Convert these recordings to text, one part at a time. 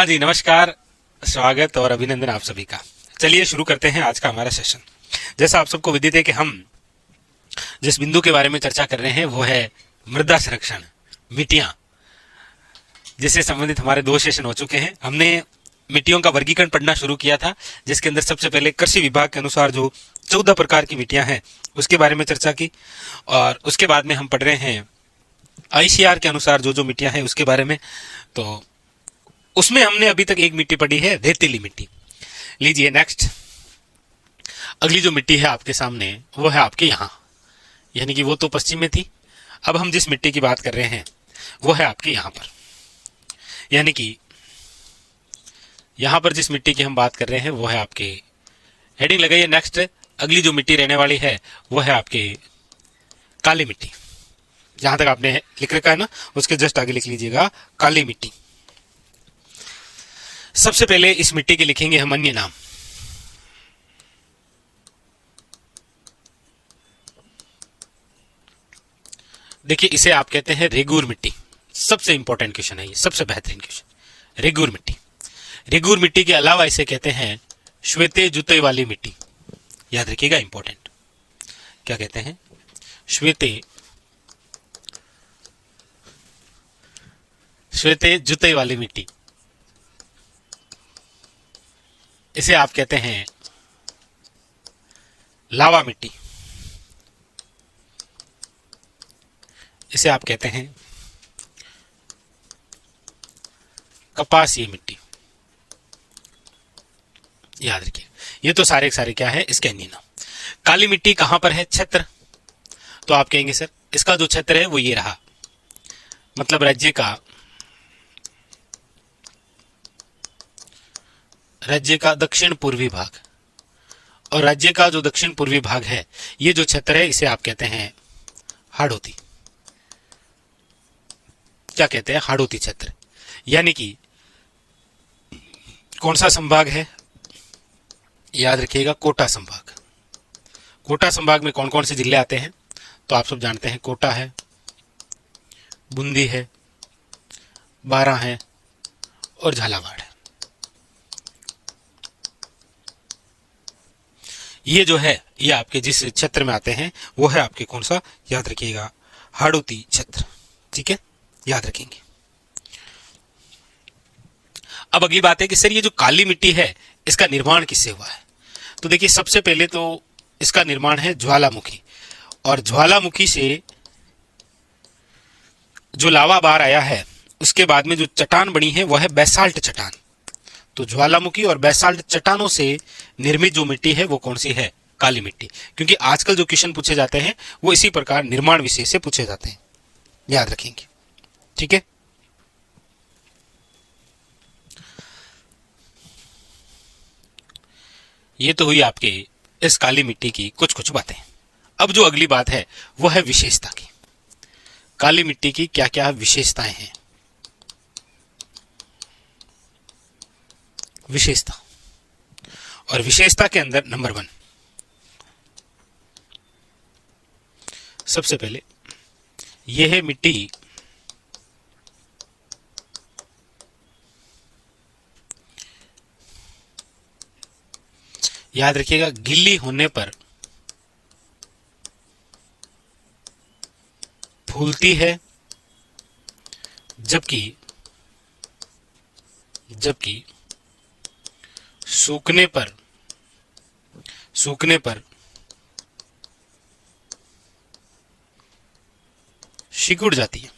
हाँ जी, नमस्कार, स्वागत और अभिनंदन आप सभी का। चलिए शुरू करते हैं आज का हमारा सेशन। जैसा आप सबको विदित है कि हम जिस बिंदु के बारे में चर्चा कर रहे हैं वो है मृदा संरक्षण, मिट्टियां, जिससे संबंधित हमारे 2 सेशन हो चुके हैं। हमने मिट्टियों का वर्गीकरण पढ़ना शुरू किया था, जिसके अंदर सबसे पहले कृषि विभाग के अनुसार जो 14 प्रकार की मिट्टियां हैं उसके बारे में चर्चा की, और उसके बाद में हम पढ़ रहे हैं आईसीआर के अनुसार जो जो मिट्टियां हैं उसके बारे में। तो उसमें हमने अभी तक एक मिट्टी पढ़ी है, रेतीली मिट्टी। लीजिए नेक्स्ट, अगली जो मिट्टी है आपके सामने वो है आपके यहाँ, यानी कि वो तो पश्चिम में थी। अब हम जिस मिट्टी की बात कर रहे हैं वो है आपके यहाँ पर, यानी कि यहाँ पर जिस मिट्टी की हम बात कर रहे हैं वो है आपके, हेडिंग लगाइए नेक्स्ट। अगली जो मिट्टी रहने वाली है वो है आपके काली मिट्टी। जहां तक आपने लिख रखा है ना, उसके जस्ट आगे लिख लीजिएगा काली मिट्टी। सबसे पहले इस मिट्टी के लिखेंगे हम अन्य नाम। देखिए, इसे आप कहते हैं रेगूर मिट्टी। सबसे इंपॉर्टेंट क्वेश्चन है ये, सबसे बेहतरीन क्वेश्चन, रेगूर मिट्टी। रेगूर मिट्टी के अलावा इसे कहते हैं श्वेते जुते वाली मिट्टी। याद रखिएगा, इंपॉर्टेंट। क्या कहते हैं? श्वेते जुते वाली मिट्टी। इसे आप कहते हैं लावा मिट्टी। इसे आप कहते हैं कपासीय मिट्टी। याद रखिए, ये तो सारे क्या है, इसके अन्य नाम। काली मिट्टी कहां पर है? क्षेत्र। तो आप कहेंगे सर इसका जो क्षेत्र है वो ये रहा, मतलब राज्य का दक्षिण पूर्वी भाग। और राज्य का जो दक्षिण पूर्वी भाग है, ये जो क्षेत्र है इसे आप कहते हैं हाड़ौती। क्या कहते हैं? हाड़ौती क्षेत्र। यानी कि कौन सा संभाग है? याद रखिएगा, कोटा संभाग। कोटा संभाग में कौन कौन से जिले आते हैं? तो आप सब जानते हैं, कोटा है, बूंदी है, बारां है और झालावाड़ है। ये जो है, ये आपके जिस क्षेत्र में आते हैं वो है आपके कौन सा? याद रखिएगा, हाड़ौती क्षेत्र। ठीक है, याद रखेंगे। अब अगली बात है कि सर ये जो काली मिट्टी है इसका निर्माण किससे हुआ है? तो देखिए, सबसे पहले तो इसका निर्माण है ज्वालामुखी, और ज्वालामुखी से जो लावा बाहर आया है उसके बाद में जो चट्टान बनी है वो है बेसाल्ट चट्टान। तो ज्वालामुखी और बेसाल्ट चट्टानों से निर्मित जो मिट्टी है वो कौन सी है? काली मिट्टी। क्योंकि आजकल जो क्वेश्चन पूछे जाते हैं वो इसी प्रकार निर्माण विषय से पूछे जाते हैं, याद रखेंगे। ठीक है, ये तो हुई आपके इस काली मिट्टी की कुछ बातें। अब जो अगली बात है वो है विशेषता की। काली मिट्टी की क्या क्या विशेषताएं हैं? विशेषता, और विशेषता के अंदर नंबर 1, सबसे पहले यह है मिट्टी याद रखिएगा, गिल्ली होने पर फूलती है, जबकि सूखने पर सिकुड़ जाती है।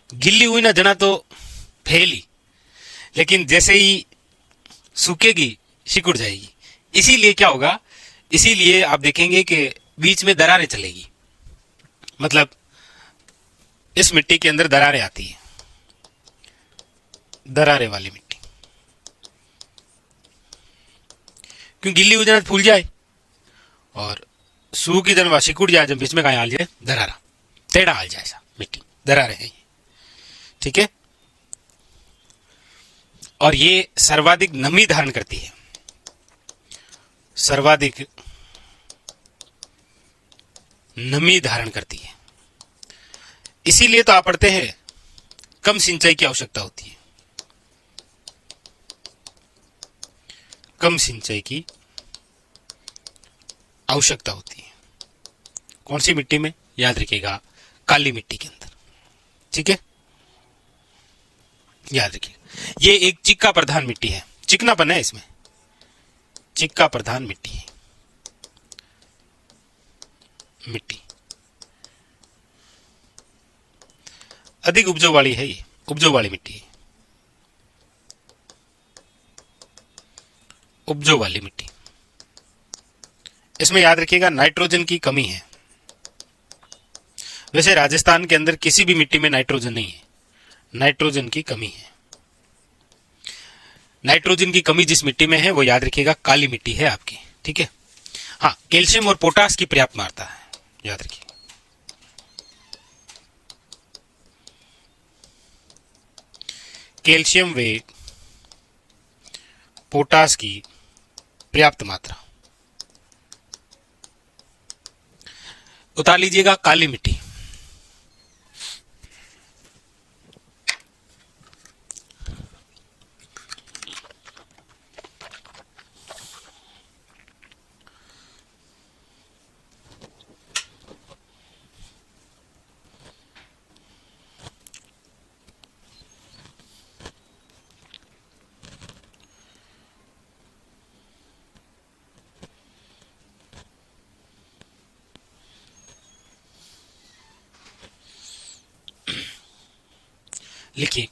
गिल्ली हुई ना जना तो फैली, लेकिन जैसे ही सूखेगी सिकुड़ जाएगी। इसीलिए क्या होगा, इसीलिए आप देखेंगे कि बीच में दरारें चलेगी, मतलब इस मिट्टी के अंदर दरारें आती है, दरारें वाली मिट्टी। क्यों? गिल्ली हो जाए फूल जाए, और सूखी जन सिकुड़ जाए, जब बीच में कहीं आल जाए दरारा, टेढ़ा आल जाए सा मिट्टी, दरारें हैं। ठीक है, और ये सर्वाधिक नमी धारण करती है, सर्वाधिक नमी धारण करती है। इसीलिए तो आप पढ़ते हैं कम सिंचाई की आवश्यकता होती है। कम सिंचाई की आवश्यकता होती है। कौन सी मिट्टी में? याद रखिएगा, काली मिट्टी के अंदर। ठीक है, याद रखिएगा। ये एक चिक्का प्रधान मिट्टी है, चिकनापन है इसमें, चिक्का प्रधान मिट्टी है। मिट्टी अधिक उपजाऊ वाली है, ये उपजाऊ वाली मिट्टी है, उपजाऊ वाली मिट्टी। इसमें याद रखिएगा नाइट्रोजन की कमी है। वैसे राजस्थान के अंदर किसी भी मिट्टी में नाइट्रोजन नहीं है, नाइट्रोजन की कमी है। नाइट्रोजन की कमी जिस मिट्टी में है वो याद रखिएगा काली मिट्टी है आपकी। ठीक है, हाँ, कैल्शियम और पोटास की पर्याप्त मात्रा है, याद रखिए। कैल्शियम व पोटास की पर्याप्त मात्रा। उतार लीजिएगा काली मिट्टी। लिखिए,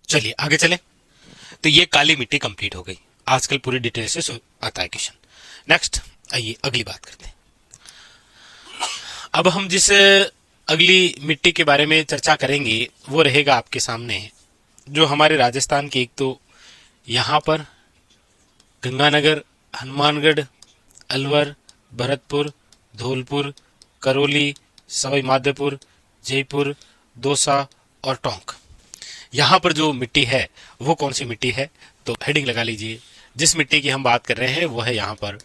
चलिए आगे चले। तो ये काली मिट्टी कंप्लीट हो गई। आजकल पूरी डिटेल से आता है क्वेश्चन। नेक्स्ट आइए अगली बात करते हैं। अब हम जिस अगली मिट्टी के बारे में चर्चा करेंगे वो रहेगा आपके सामने, जो हमारे राजस्थान के, एक तो यहाँ पर गंगानगर, हनुमानगढ़, अलवर, भरतपुर, धौलपुर, करौली, सवाई माधोपुर, जयपुर, दौसा और टोंक, यहाँ पर जो मिट्टी है वो कौन सी मिट्टी है, तो हेडिंग लगा लीजिए। जिस मिट्टी की हम बात कर रहे हैं वो है, यहाँ पर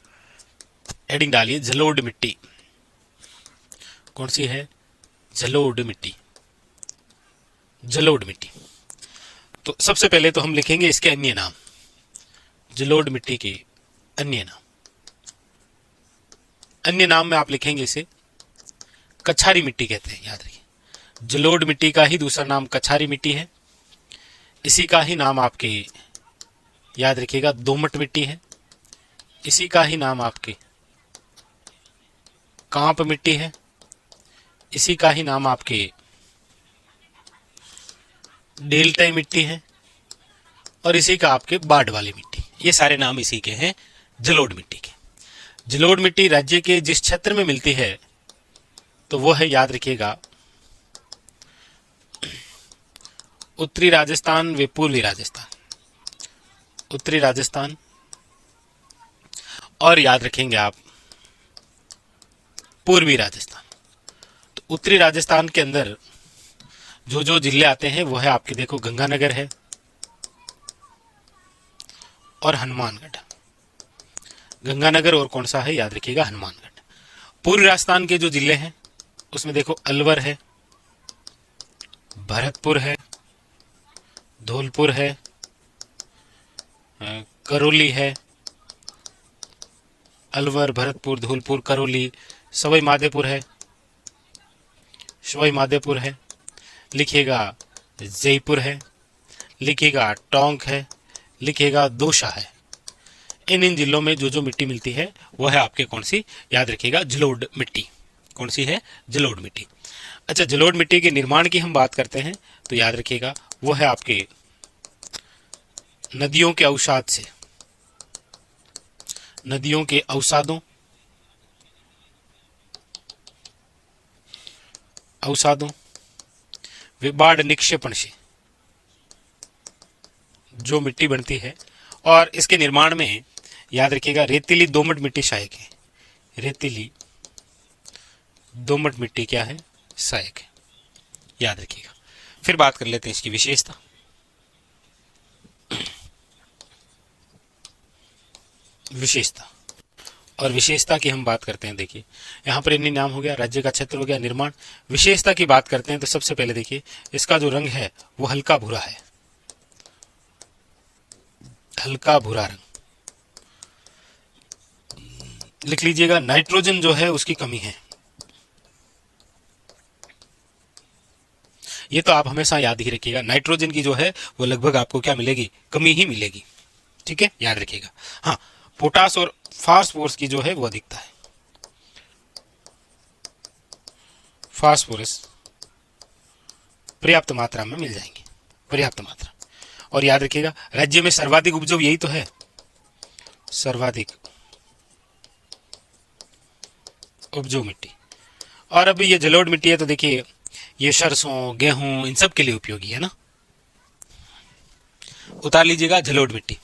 हेडिंग डालिए जलोढ़ मिट्टी। कौन सी है? जलोढ़ मिट्टी। जलोढ़ मिट्टी। तो सबसे पहले तो हम लिखेंगे इसके अन्य नाम, जलोढ़ मिट्टी के अन्य नाम। अन्य नाम में आप लिखेंगे इसे कछारी मिट्टी कहते हैं, याद रखिए। जलोढ़ मिट्टी का ही दूसरा नाम कछारी मिट्टी है। इसी का ही नाम आपके, याद रखिएगा, दोमट मिट्टी है। इसी का ही नाम आपके कांप मिट्टी है। इसी का ही नाम आपके डेल्टाई मिट्टी है। और इसी का आपके बाढ़ वाली मिट्टी। ये सारे नाम इसी के हैं, जलोढ़ मिट्टी के। जलोढ़ मिट्टी राज्य के जिस क्षेत्र में मिलती है तो वो है, याद रखिएगा, उत्तरी राजस्थान व पूर्वी राजस्थान। उत्तरी राजस्थान और याद रखेंगे आप पूर्वी राजस्थान। तो उत्तरी राजस्थान के अंदर जो जो जिले आते हैं वो है आपके, देखो, गंगानगर है और हनुमानगढ़। गंगानगर और कौन सा है, याद रखिएगा, हनुमानगढ़। पूर्वी राजस्थान के जो जिले हैं उसमें देखो अलवर है, भरतपुर है, धौलपुर है, करौली है। अलवर, भरतपुर, धौलपुर, करौली। सवाई माधोपुर है, सवाई माधोपुर है। लिखिएगा जयपुर है, लिखिएगा टोंक है, लिखिएगा दौसा है। इन जिलों में जो जो मिट्टी मिलती है वो है आपके कौन सी, याद रखिएगा, जलोढ़ मिट्टी। कौन सी है? जलोढ़ मिट्टी। अच्छा, जलोढ़ मिट्टी के निर्माण की हम बात करते हैं तो याद रखिएगा वो है आपके नदियों के अवसाद से, नदियों के अवसादों, अवसादों व बाढ़ निक्षेपण से जो मिट्टी बनती है। और इसके निर्माण में याद रखिएगा रेतीली दोमट मिट्टी सहायक है। रेतीली दोमट मिट्टी क्या है? सहायक है, याद रखिएगा। फिर बात कर लेते हैं इसकी विशेषता। विशेषता और विशेषता की हम बात करते हैं। देखिए यहाँ पर इन्हीं नाम हो गया, राज्य का क्षेत्र हो गया, निर्माण। विशेषता की बात करते हैं तो सबसे पहले देखिए इसका जो रंग है वो हल्का भूरा है, हल्का भूरा रंग। लिख लीजिएगा नाइट्रोजन जो है उसकी कमी है। ये तो आप हमेशा याद ही रखिएगा, नाइट्रोजन की जो है वो लगभग आपको क्या मिलेगी? कमी ही मिलेगी। ठीक है, याद रखिएगा। हाँ, पोटास और फास्फोरस की जो है वो अधिकता है। फास्फोरस पर्याप्त मात्रा में मिल जाएंगे, पर्याप्त मात्रा। और याद रखिएगा राज्य में सर्वाधिक उपजाऊ यही तो है, सर्वाधिक उपजाऊ मिट्टी। और अभी ये जलोढ़ मिट्टी है तो देखिए ये सरसों, गेहूं, इन सब के लिए उपयोगी है ना। उतार लीजिएगा जलोढ़ मिट्टी।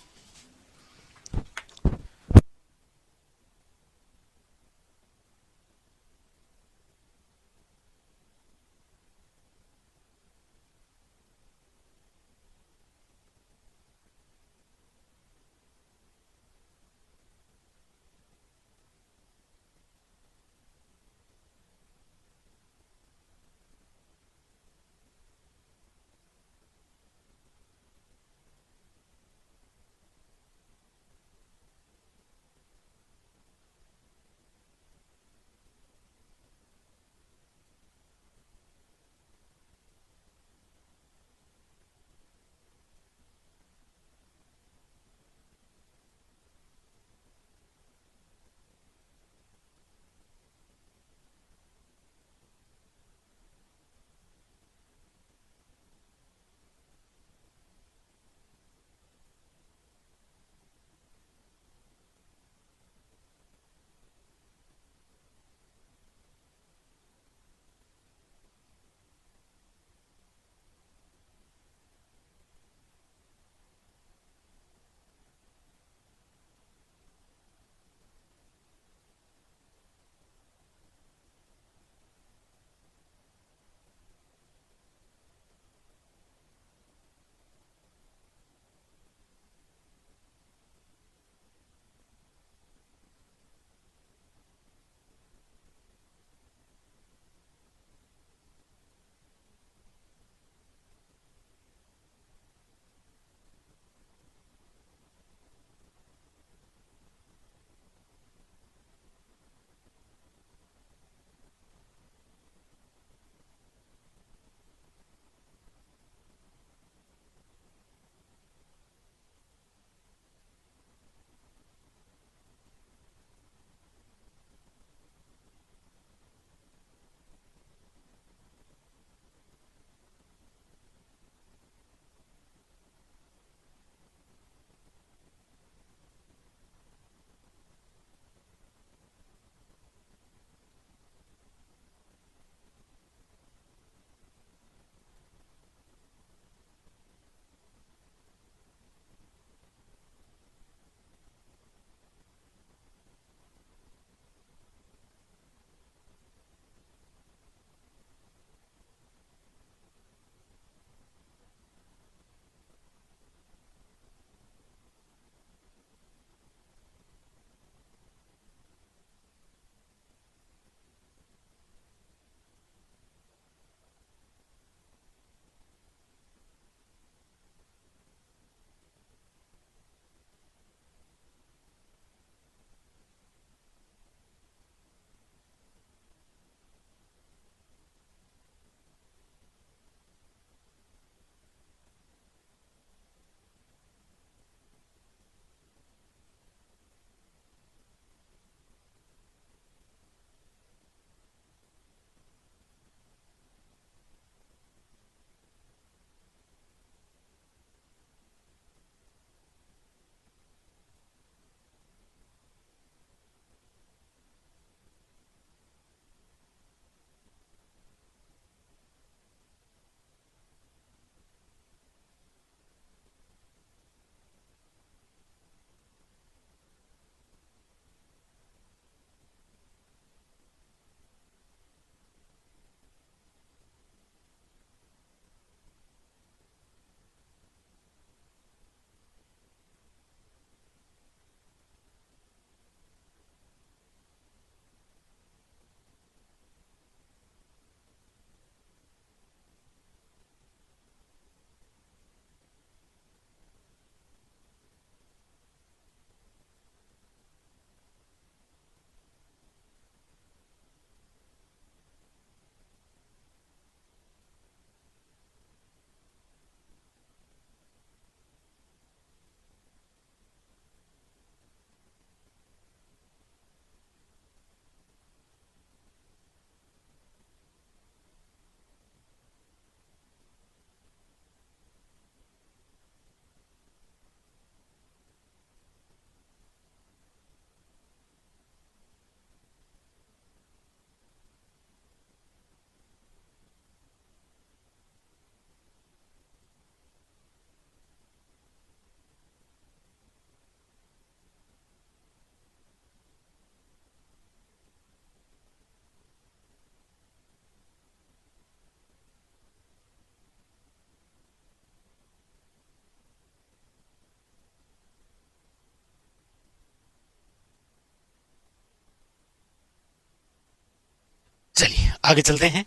आगे चलते हैं।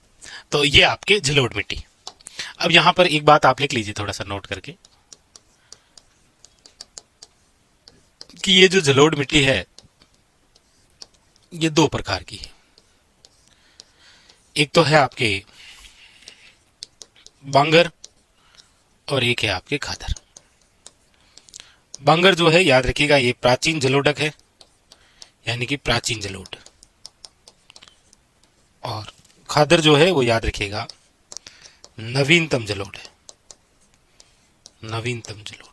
तो ये आपके जलोढ़ मिट्टी। अब यहां पर एक बात आप लिख लीजिए थोड़ा सा नोट करके, कि ये जो जलोढ़ मिट्टी है ये दो प्रकार की है। एक तो है आपके बांगर और एक है आपके खादर। बांगर जो है याद रखिएगा ये प्राचीन जलोढ़क है, यानी कि प्राचीन जलोढ़। और खादर जो है वो याद रखिएगा नवीनतम जलोढ़ है, नवीनतम जलोढ़।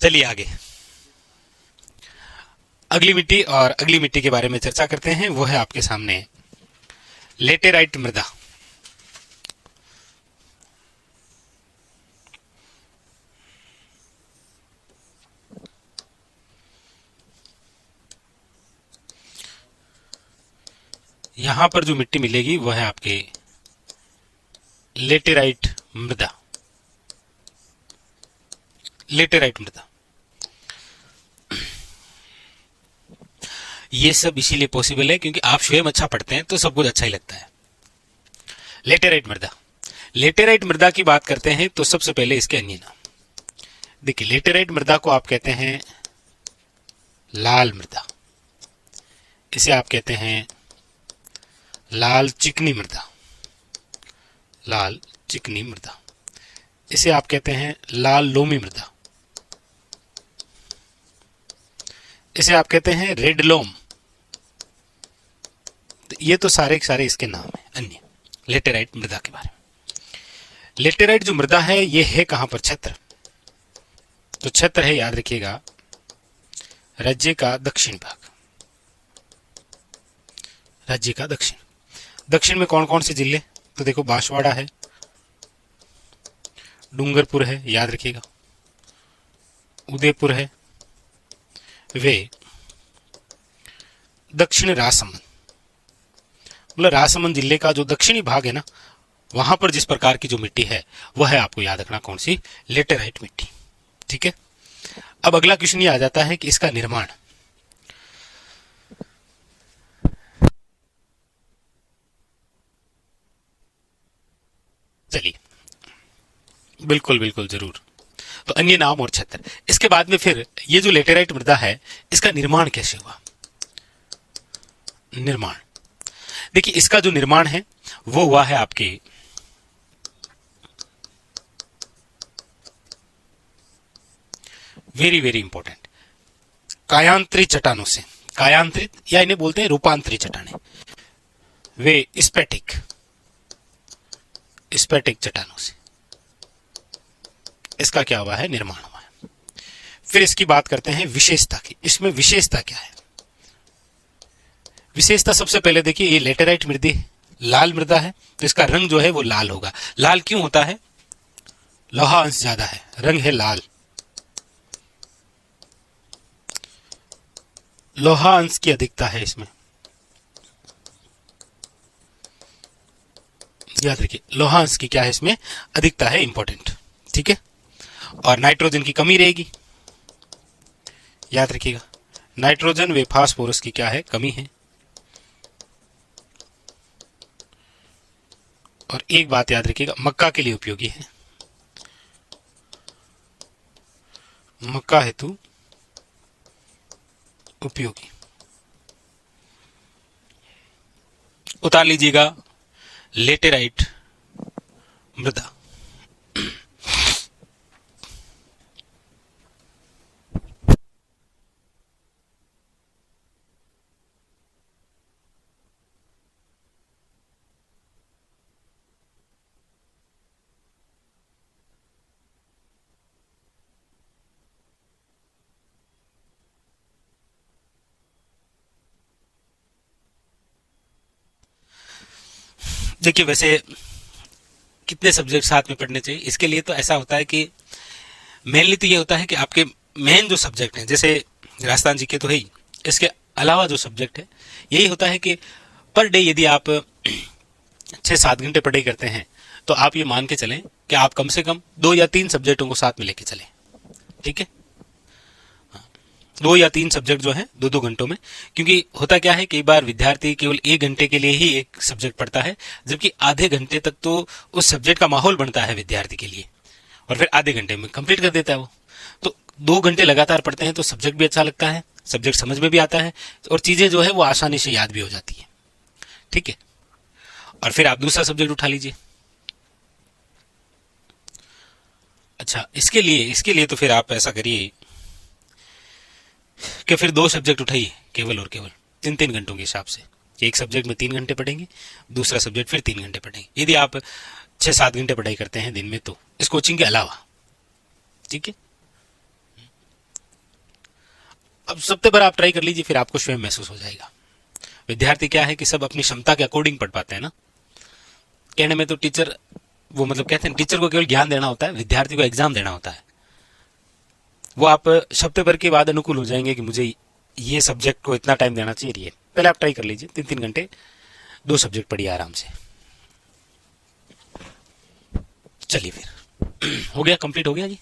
चलिए आगे अगली मिट्टी, और अगली मिट्टी के बारे में चर्चा करते हैं। वो है आपके सामने लेटेराइट मृदा। यहां पर जो मिट्टी मिलेगी वो है आपके लेटेराइट मृदा। लेटेराइट मृदा ये सब इसीलिए पॉसिबल है क्योंकि आप स्वयं अच्छा पढ़ते हैं तो सब कुछ अच्छा ही लगता है। लेटेराइट मृदा, लेटेराइट मृदा की बात करते हैं तो सबसे पहले इसके अन्य नाम देखिए। लेटेराइट मृदा को आप कहते हैं लाल मृदा, इसे आप कहते हैं लाल चिकनी मृदा, लाल चिकनी मृदा, इसे आप कहते हैं लाल लोमी मृदा, इसे आप कहते हैं रेड लोम। तो ये तो सारे सारे इसके नाम हैं अन्य लेटेराइट मृदा के बारे में। लेटेराइट जो मृदा है ये है कहां पर? छत्र। तो छत्र है याद रखिएगा राज्य का दक्षिण भाग, राज्य का दक्षिण। दक्षिण में कौन कौन से जिले? तो देखो बांसवाड़ा है, डूंगरपुर है याद रखिएगा, उदयपुर है, वे दक्षिण राजसमंद, मतलब राजसमंद जिले का जो दक्षिणी भाग है ना, वहां पर जिस प्रकार की जो मिट्टी है वह है आपको याद रखना कौन सी? लेटेराइट मिट्टी। ठीक है। अब अगला क्वेश्चन ये आ जाता है कि इसका निर्माण। चलिए बिल्कुल बिल्कुल जरूर। तो अन्य नाम और छत्र। इसके बाद में फिर ये जो लेटेराइट मृदा है, इसका निर्माण कैसे हुआ? निर्माण, देखिए इसका जो निर्माण है वो हुआ है आपके वेरी वेरी इंपॉर्टेंट कायांतरित चट्टानों से। कायांतरित या इन्हें बोलते हैं रूपांतरित चट्टानें, वे स्पेटिक स्पेटिक चट्टानों से इसका क्या हुआ है? निर्माण हुआ है। फिर इसकी बात करते हैं विशेषता की। इसमें विशेषता क्या है? विशेषता सबसे पहले देखिए, ये लेटेराइट मृदा लाल मृदा है, तो इसका रंग जो है वो लाल होगा। लाल क्यों होता है? लोहा अंश ज्यादा है, रंग है लाल। लोहा अंश की अधिकता है इसमें, याद रखिए लोहा अंश की क्या है इसमें? अधिकता है, इंपॉर्टेंट, ठीक है। और नाइट्रोजन की कमी रहेगी, याद रखिएगा नाइट्रोजन व फास्फोरस की क्या है? कमी है। और एक बात याद रखिएगा, मक्का के लिए उपयोगी है, मक्का हेतु उपयोगी। उतार लीजिएगा लेटेराइट मृदा। देखिए वैसे कितने सब्जेक्ट साथ में पढ़ने चाहिए, इसके लिए तो ऐसा होता है कि मेनली तो ये होता है कि आपके मेन जो सब्जेक्ट हैं, जैसे राजस्थान जी के तो है ही, इसके अलावा जो सब्जेक्ट है यही होता है कि पर डे यदि आप 6-7 घंटे पढ़ाई करते हैं तो आप ये मान के चलें कि आप कम से कम 2 या 3 सब्जेक्टों को साथ में लेके चलें, ठीक है। 2 या 3 सब्जेक्ट जो है 2-2 घंटों में, क्योंकि होता क्या है कई बार विद्यार्थी केवल 1 घंटे के लिए ही एक सब्जेक्ट पढ़ता है, जबकि आधे घंटे तक तो उस सब्जेक्ट का माहौल बनता है विद्यार्थी के लिए, और फिर आधे घंटे में कंप्लीट कर देता है वो। तो 2 घंटे लगातार पढ़ते हैं तो सब्जेक्ट भी अच्छा लगता है, सब्जेक्ट समझ में भी आता है, और चीजें जो है वो आसानी से याद भी हो जाती है, ठीक है। और फिर आप दूसरा सब्जेक्ट उठा लीजिए। अच्छा, इसके लिए तो फिर आप ऐसा करिए कि फिर 2 सब्जेक्ट उठाइए, केवल और केवल 3-3 घंटों के हिसाब से। एक सब्जेक्ट में 3 घंटे पढ़ेंगे, दूसरा सब्जेक्ट फिर 3 घंटे पढ़ेंगे, यदि आप 6-7 घंटे पढ़ाई करते हैं दिन में तो, इस कोचिंग के अलावा, ठीक है। अब सबसे बार आप ट्राई कर लीजिए, फिर आपको स्वयं महसूस हो जाएगा। विद्यार्थी क्या है कि सब अपनी क्षमता के अकॉर्डिंग पढ़ पाते हैं ना। कहने में तो टीचर, वो मतलब कहते हैं टीचर को केवल ज्ञान देना होता है, विद्यार्थी को एग्जाम देना होता है। वो आप हफ्ते भर के बाद अनुकूल हो जाएंगे कि मुझे ये सब्जेक्ट को इतना टाइम देना चाहिए। पहले आप ट्राई कर लीजिए, 3-3 घंटे 2 सब्जेक्ट पढ़िए आराम से। चलिए फिर हो गया, कंप्लीट हो गया जी।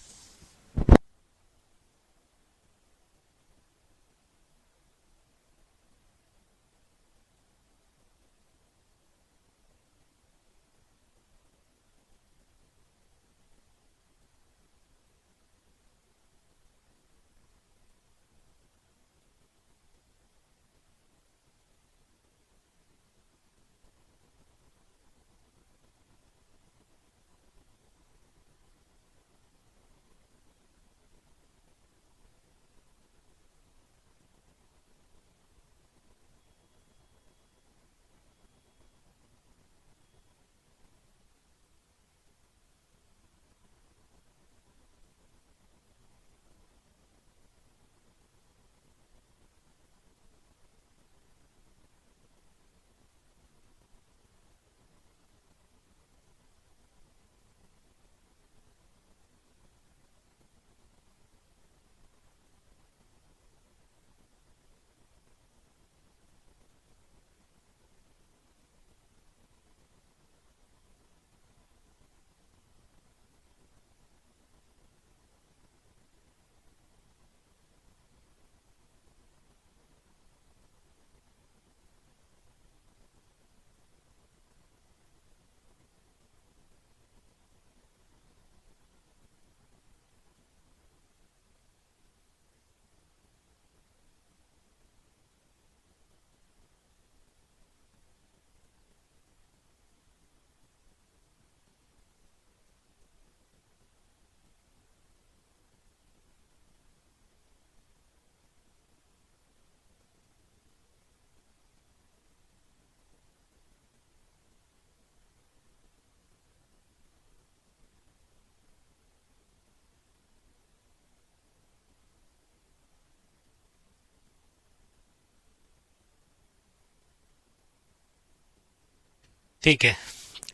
ठीक है,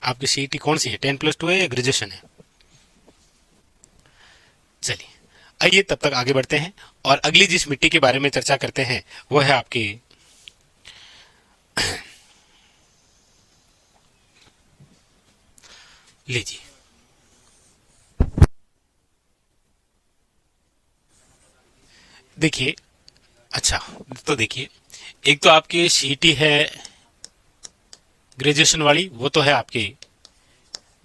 आपकी सीईटी कौन सी है, 10+2 है या ग्रेजुएशन है? चलिए, आइए तब तक आगे बढ़ते हैं और अगली जिस मिट्टी के बारे में चर्चा करते हैं वो है आपकी लीजिए, देखिए। अच्छा, तो देखिए, एक तो आपकी सीईटी है ग्रेजुएशन वाली, वो तो है आपकी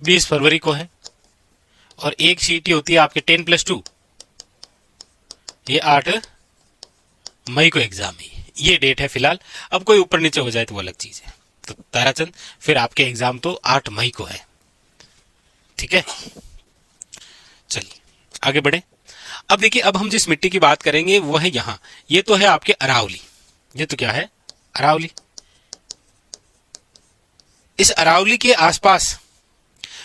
20 फरवरी को है। और एक सीईटी होती है आपके 10+2, ये 8 मई को एग्जाम है। ये डेट है फिलहाल। अब कोई ऊपर नीचे हो जाए तो वो अलग चीज है। तो ताराचंद, फिर आपके एग्जाम तो 8 मई को है। ठीक है, चलिए आगे बढ़े। अब देखिए, अब हम जिस मिट्टी की बात करेंगे वो है यहाँ, ये तो है आपके अरावली। ये तो क्या है, अरावली। इस अरावली के आसपास,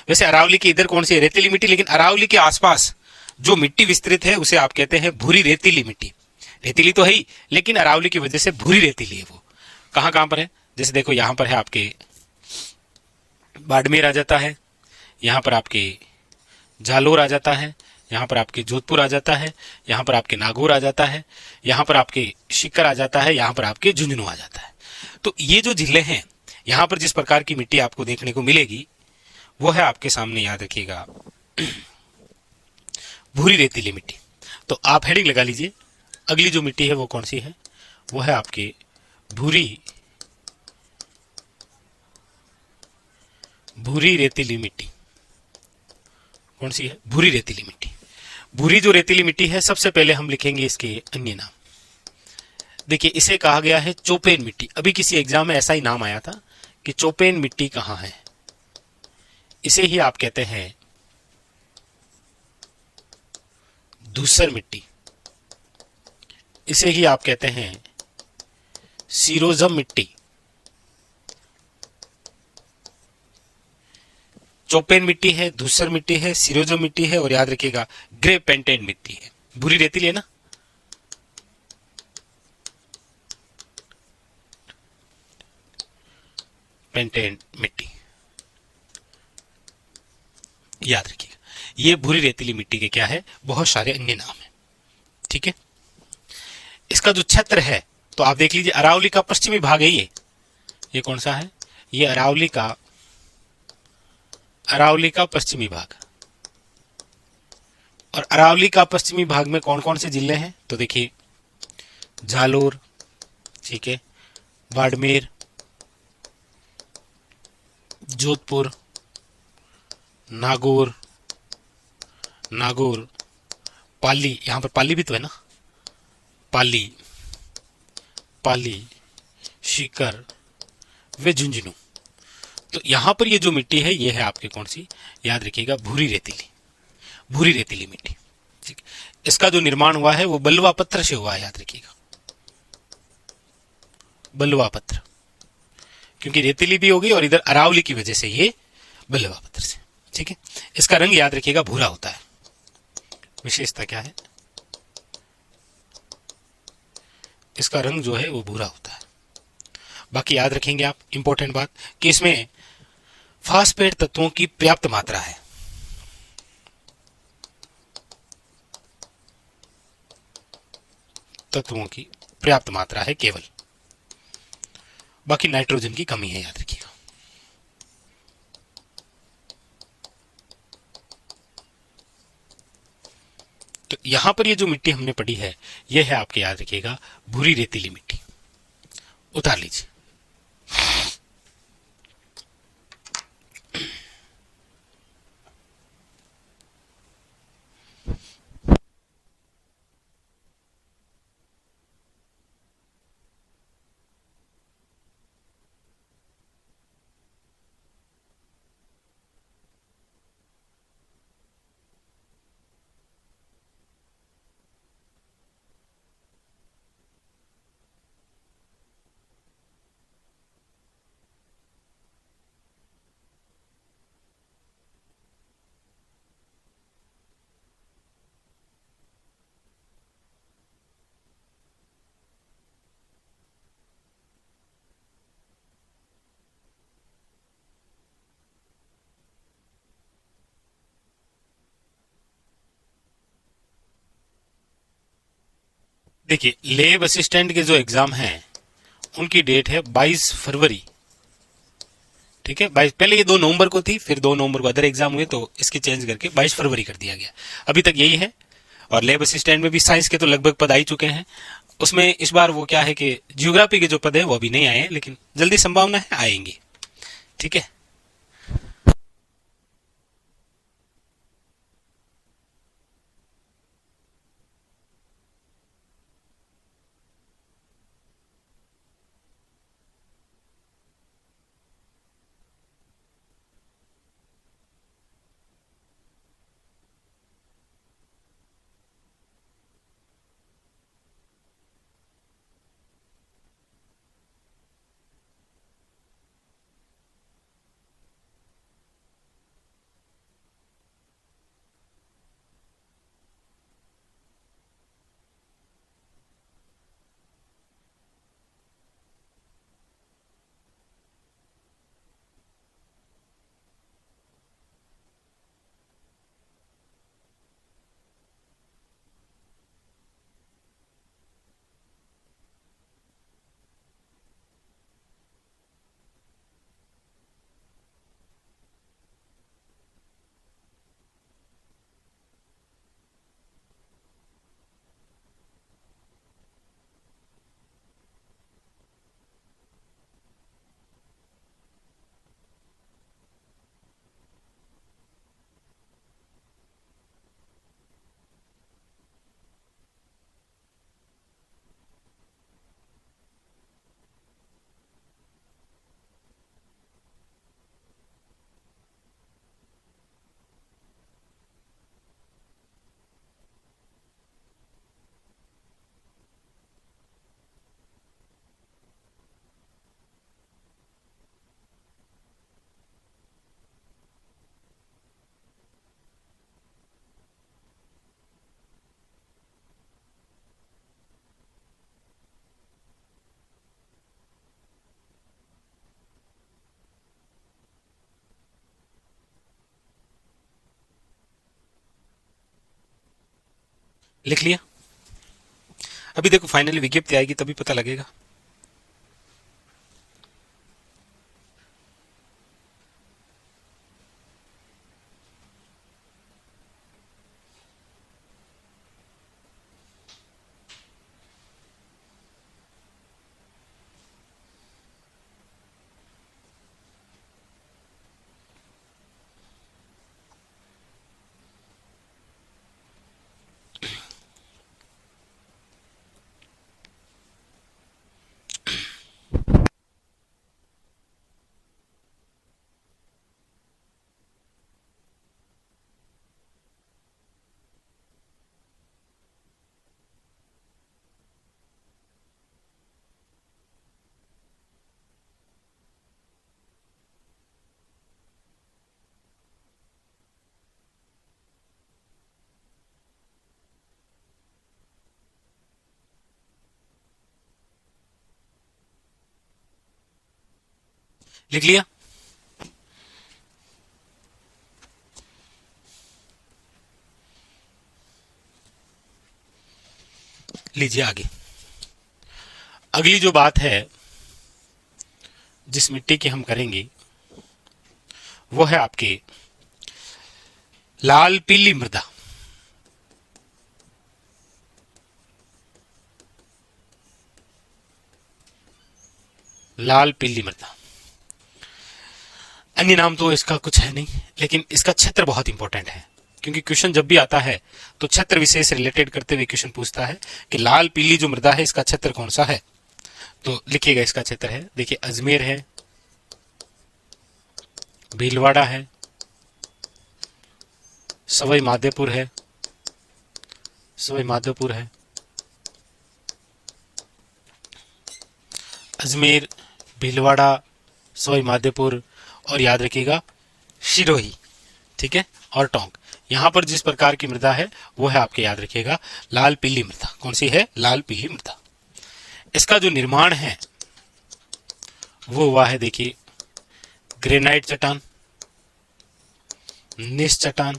वैसे अरावली के इधर कौन सी है, रेतीली मिट्टी, लेकिन अरावली के आसपास जो मिट्टी विस्तृत है उसे आप कहते हैं भूरी रेतीली मिट्टी। रेतीली तो है ही, लेकिन अरावली की वजह से भूरी रेतीली है वो। कहाँ कहाँ पर है, जैसे देखो यहाँ पर है आपके बाड़मेर आ जाता है, यहाँ पर आपके जालोर आ जाता है, यहाँ पर आपके जोधपुर आ जाता है, यहाँ पर आपके नागौर आ जाता है, यहाँ पर आपके सीकर आ जाता है, यहाँ पर आपके झुंझुनू आ जाता है। तो ये जो जिले हैं, यहाँ पर जिस प्रकार की मिट्टी आपको देखने को मिलेगी वो है आपके सामने, याद रखिएगा, भूरी रेतीली मिट्टी। तो आप हेडिंग लगा लीजिए, अगली जो मिट्टी है वो कौन सी है, वो है आपके भूरी भूरी रेतीली मिट्टी। कौन सी है, भूरी रेतीली मिट्टी। भूरी जो रेतीली मिट्टी है, सबसे पहले हम लिखेंगे इसके अन्य नाम। देखिए, इसे कहा गया है चोपेन मिट्टी। अभी किसी एग्जाम में ऐसा ही नाम आया था कि चोपेन मिट्टी कहाँ है। इसे ही आप कहते हैं धूसर मिट्टी। इसे ही आप कहते हैं सीरोजम मिट्टी। चोपेन मिट्टी है, धूसर मिट्टी है, सीरोजम मिट्टी है, और याद रखिएगा ग्रे पेंटेन मिट्टी है। भूरी रेतीली है ना, पेंटेन मिट्टी, याद रखिएगा। ये भूरी रेतीली मिट्टी के क्या है, बहुत सारे अन्य नाम है। ठीक है, इसका जो क्षेत्र है तो आप देख लीजिए, अरावली का पश्चिमी भाग है ये कौन सा है, ये अरावली का पश्चिमी भाग। और अरावली का पश्चिमी भाग में कौन कौन से जिले हैं, तो देखिए जालोर, ठीक है, बाड़मेर, जोधपुर, नागौर, पाली, यहां पर पाली भी तो है ना, पाली, सीकर, वे झुंझुनू। तो यहां पर ये जो मिट्टी है ये है आपके कौन सी, याद रखिएगा भूरी रेतीली मिट्टी। ठीक, इसका जो निर्माण हुआ है वो बलुआ पत्थर से हुआ है, याद रखिएगा, बलुआ पत्थर, क्योंकि रेतीली भी होगी और इधर अरावली की वजह से ये बलुआ पत्थर से। ठीक है, इसका रंग याद रखिएगा भूरा होता है। विशेषता क्या है, इसका रंग जो है वो भूरा होता है। बाकी याद रखेंगे आप, इंपॉर्टेंट बात, कि इसमें फास्फेट तत्वों की पर्याप्त मात्रा है। तत्वों की पर्याप्त मात्रा है केवल, बाकी नाइट्रोजन की कमी है, याद रखिएगा। तो यहां पर ये जो मिट्टी हमने पढ़ी है ये है आपके, याद रखिएगा, भूरी रेतीली मिट्टी। उतार लीजिए। देखिए, लैब असिस्टेंट के जो एग्जाम हैं उनकी डेट है 22 फरवरी। ठीक है, 22, पहले ये 2 नवंबर को थी, फिर 2 नवंबर को अदर एग्जाम हुए तो इसकी चेंज करके 22 फरवरी कर दिया गया। अभी तक यही है। और लैब असिस्टेंट में भी साइंस के तो लगभग पद आ ही चुके हैं। उसमें इस बार वो क्या है कि जियोग्राफी के जो पद है वो अभी नहीं आए हैं, लेकिन जल्दी संभावना है आएंगे। ठीक है। लिख लिया। अभी देखो फाइनली विज्ञप्ति आएगी तभी पता लगेगा। लिख लिया। लीजिए आगे। अगली जो बात है जिस मिट्टी की हम करेंगे वो है आपके लाल पीली मृदा। लाल पीली मृदा, अन्य नाम तो इसका कुछ है नहीं, लेकिन इसका क्षेत्र बहुत इंपॉर्टेंट है, क्योंकि क्वेश्चन जब भी आता है तो क्षेत्र विशेष से रिलेटेड करते हुए क्वेश्चन पूछता है कि लाल पीली जो मृदा है इसका क्षेत्र कौन सा है। तो लिखिएगा इसका क्षेत्र है, देखिए अजमेर है, भीलवाड़ा है, सवाई माधोपुर है, सवाई माधोपुर है, अजमेर, भीलवाड़ा, सवाई माधोपुर, और याद रखिएगा सिरोही। ठीक है, और टोंक। यहां पर जिस प्रकार की मृदा है वो है आपके, याद रखिएगा, लाल पीली मृदा। कौन सी है? लाल पीली मृदा। इसका जो निर्माण है वो हुआ है, देखिए, ग्रेनाइट चट्टान, निस चट्टान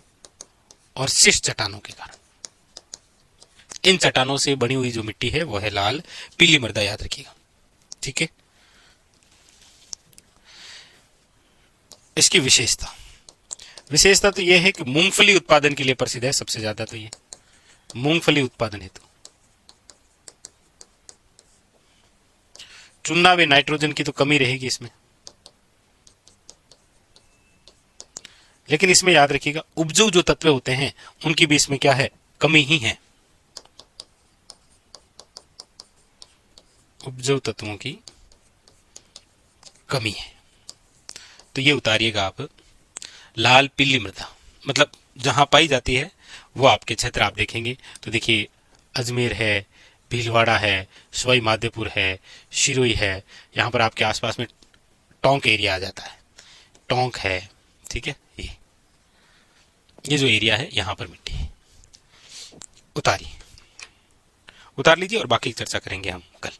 और शिष्ट चट्टानों के कारण। इन चट्टानों से बनी हुई जो मिट्टी है वो है लाल पीली मृदा, याद रखिएगा। ठीक है। इसकी विशेषता विशेषता तो यह है कि मूंगफली उत्पादन के लिए प्रसिद्ध है सबसे ज्यादा, तो ये मूंगफली उत्पादन हेतु। चुना व नाइट्रोजन की तो कमी रहेगी इसमें, लेकिन इसमें याद रखिएगा उपजाऊ जो तत्व होते हैं उनकी भी इसमें क्या है, कमी ही है। उपजाऊ तत्वों की कमी है। तो ये उतारिएगा आप। लाल पीली मृदा मतलब जहां पाई जाती है वो आपके क्षेत्र आप देखेंगे तो देखिए अजमेर है, भीलवाड़ा है, सवाई माधोपुर है, शिरोई है, यहाँ पर आपके आसपास में टोंक एरिया आ जाता है, टोंक है। ठीक है। ये जो एरिया है यहाँ पर मिट्टी है। उतार लीजिए और बाकी चर्चा करेंगे हम कल।